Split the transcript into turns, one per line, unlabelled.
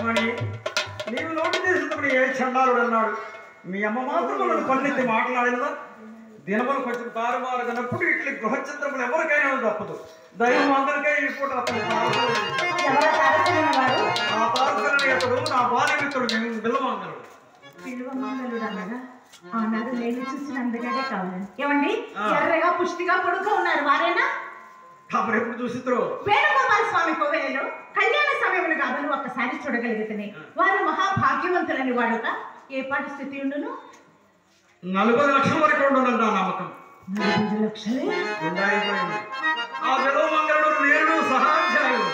మణి నీవు నోటి చేసినప్పుడు ఏ చండాలుడు అన్నాడు. మీ అమ్మ మాత్రం నన్ను పన్నెత్తి మాట్లాడినదా? దినములు కొంచెం తారుమారుగానప్పుడు ఇట్లా గృహచిత్రములు ఎవరికైనా తప్పదు. దైవం అందరికీ ఈ పూట అతను ఆ తారసలని అతడు నా బాల్యమిత్రుడు బిల్లమంగళుడు.
బిల్లమంగళుడు అనగా ఆనాడు నేను చూసిన అందగానే కావాలి. ఏమండి ఎర్రగా పుష్టిగా పొడుగ్గా ఉన్నారు వారేనా?
అప్పుడు ఎప్పుడు చూసిద్దరు?
వేణుగోపాల స్వామి కోవెలలో కళ్యాణ సమయమును కాదని ఒక్కసారి చూడగలిగితే వారు మహాభాగ్యవంతులని వాడుక ఏ పాటి స్థితి ఉండును?
40 లక్షల వరకు ఉండునండి నా నమ్మకం.
40 లక్షలే
ఆ బిల్లమంగళుడు నేను సహాధ్యాయుడు.